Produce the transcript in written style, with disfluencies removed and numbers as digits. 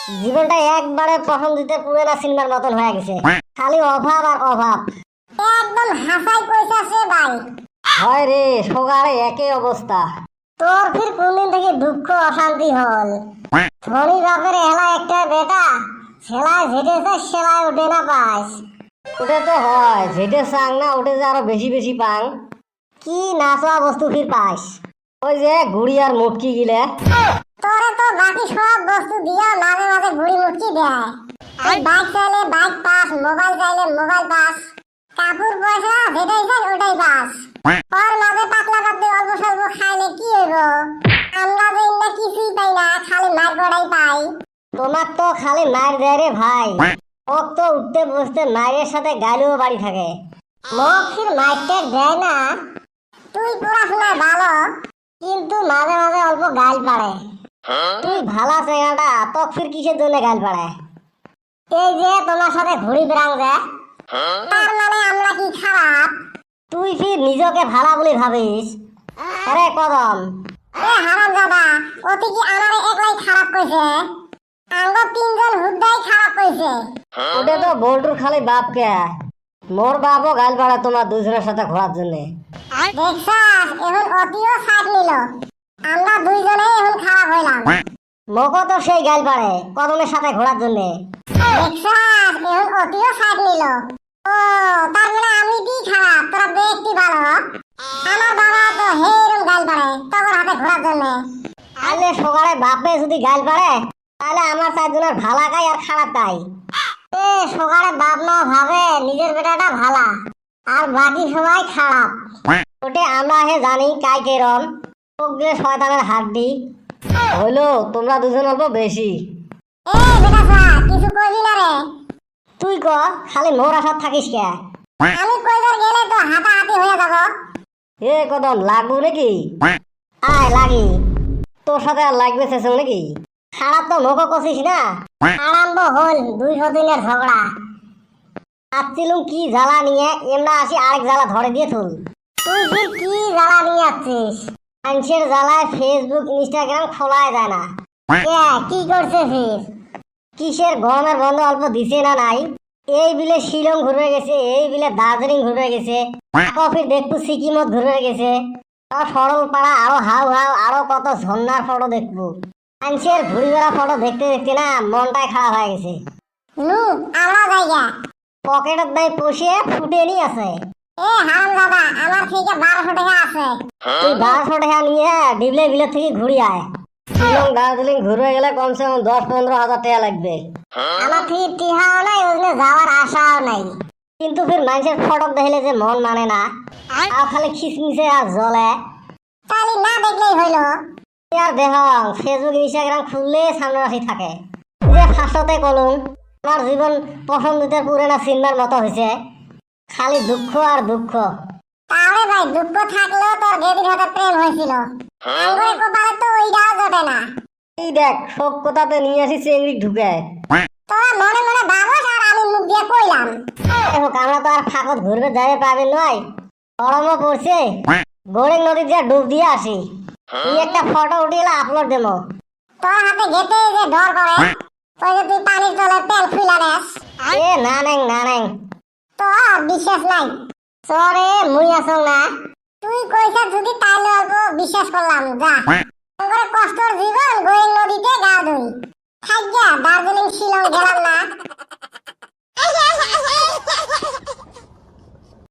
জীবনটা একবারে পছন্দিতে পুরোনো সিনেমার মতন হয়ে গেছে, খালি অভাব আর অভাব। একদম হাসাই কইতাছে ভাই। হয় রে, সগারে একই অবস্থা। তোর ফির কোনদিন থেকে দুঃখ অশান্তি হল? ধনী বাপের এলা একটা বেটা, সেলাই ঝেটেছে সেলাই উঠে না পাস। ওটা তো হয়, যেটা চাং না ওটা যে আরো বেশি বেশি পাং। কি নাচা বস্তু ফির পাস? ওই যে ঘুড়ি আর মুটকি গিলে। তোরে তো বাকি সব বস্তু দিয়া মাঝে মাঝে ঘুড়ি মুটকি দেয়। আর বাইক চাইলে বাইক পাস, মোবাইল চাইলে মোবাইল পাস, কাপড় পয়সা যেটাই চাই ওটাই পাস। ওর মাঝে পাতলা পাতলি অল্প স্বল্প খাইলে কি হইব? আমরা যে ইন্না কিছুই পাই না, খালি মার গড়াই পাই। তোমার তো খালি মার দেয় রে ভাই। ওক তো উঠতে বসতে মায়ের সাথে গাইলেও বাড়ি থাকে। মোক ফির মাইরটা দেয় না। তুই পড়াশোনায় ভালো, কিন্তু মাঝে মাঝে অল্প গাল পাড়ে। তুই ভালা চেঙ্গাটা তক ফির কিসের জন্য গাল পাড়ে? এই যে তোমার সাথে ঘুড়ি বেড়াং যে, তার মানে আমরা কি খারাপ? তুই ফির নিজকে ভালা বলে ভাবিস? আরে কদম, এ হারামজাদা, অতি কি আমারে একলাই খারাপ কইছে? আঙ্গ তিনজন হুদ্দাই খারাপ কইছে। ওটা তো বল্টুর খালি বাপকে। মোর বাপও গাল পাড়ে তোমার দুজনের সাথে ঘোরার জন্য। দেখছাস, এখন অতিও সাইড নিল। আমরা দুইজনেই এখন খারাপ হইলাম। মোকও তো সেই গাল পাড়ে কদমের সাথে ঘোরার জন্য। দেখছাস, এখন অতিও সাইড নিল। ও, তার মানে আমি কি খারাপ, তোরা দেখতে ভালো। আমার বাবা তো হেরম গাল পাড়ে তখন হাতে ঘোরার জন্য। তাহলে সকালে বাপে যদি গাল পাড়ে, তাহলে আমার চারজনের ভালা গাই আর খারাপ গাই। এ সকালে বাপ মা ভাবে নিজের বেটাটা ভালা, আর বাকি সবাই খারাপ। ওটে আমরা হে জানি কাই কেরম। চোখ দিয়ে শয়তানের হাড্ডি হইলো, তোমরা দুজন অল্প বেশি। এ বেটাছা, কিছু কইবি না রে? তুই ক, খালি মোর আশাত থাকিস কে? আমি কইবার গেলে তো হাতাহাতি হয়ে যাব। এ কদম লাগবো নাকি? আয় লাগি, তোর সাথে আর লাগবে শেষ নাকি? খারাপ তো মোকো কছিস না। আরম্ভ হল 200 দিনের ঝগড়া। আসছিলুম কি জ্বালা নিয়ে, এমনা আসি আরেক জ্বালা ধরে দিয়ে থুল। তুই ফির কি জ্বালা নিয়ে আসছিস? মানুষের জ্বালায় ফেসবুক ইনস্টাগ্রাম খোলাই যায় না। কে কি করছে ফির? কিসের গরমের বন্ধ অল্প দিছে না নাই? এই বিলে শিলং ঘুরে গেছে, এই বিলে দার্জিলিং ঘুরে গেছে, কফির দেখবো সিকিমত ঘুরে গেছে। সরল পাড়া আরো হাউ হাউ আরো কত ঝর্ণার ফটো দেখবো। মানুষের ঘুরি বেড়া ফটো দেখতে দেখতে না মনটাই খারাপ হয়ে গেছে। নু আমরা জায়গা। পকেটের দায় পশিয়ে ফুটে নি আছে। এ হারামজাদা, আমার থেকে 1200 টাকা আছে। তুই 1200 টাকা নিয়ে ডিবলে বিলের থেকে ঘুরি আয়। শিলং দার্জিলিং ঘুরে গেলে কমসে কম 10-15 হাজার টাকা লাগবে। আমার থেকে টিহাও নাই, ওখানে যাওয়ার আশাও নাই। কিন্তু ফির মানুষের ফটো দেখলে যে মন মানে না, আর খালি খিসমিসে আর জ্বলে। তাহলে না দেখলেই হইলো। আর দেখ, ফেসবুক ইনস্টাগ্রাম খুললে সামনে রাখি থাকে। যে ফার্স্টতে কলুম আমার জীবন পছন্দিতের পুরানা সিনেমার মতো হয়েছে, খালি দুঃখ আর দুঃখ। তাহলে ভাই দুঃখ থাকলেও তোর গেদির হাতে প্রেম হয়েছিল। আঙ্গুরে কপালে তো ওইটাও জোটে না। এই দেখ সব কথাতে নিয়ে আসি চেংড়ি ঢুকে। তোরা মনে মনে ভাবস আর আমি মুখ দিয়ে কইলাম। দেখো আমরা তো আর ফাঁকত ঘুরবে যাবে পাবে নয়। গরমও পড়ছে, বোরিং নদীর যা ডুব দিয়ে আসি। তুই একটা ফটো উঠিয়ে আপলোড দেবো। তোর হাতে গেতে যে ডর করে, ওই যে তুই পানির তলে পেন খুইলা দেস। এ না নেং না নেং, তোর বিশ্বাস নাই। সরে মুই আসং না। তুই কইছা যদি তাইলে অল্প বিশ্বাস করলাম। যা আঙ্গুরে কষ্টর জীবন গোয়েল নদীতে গা ধুই। থাক গা দার্জিলিং শিলং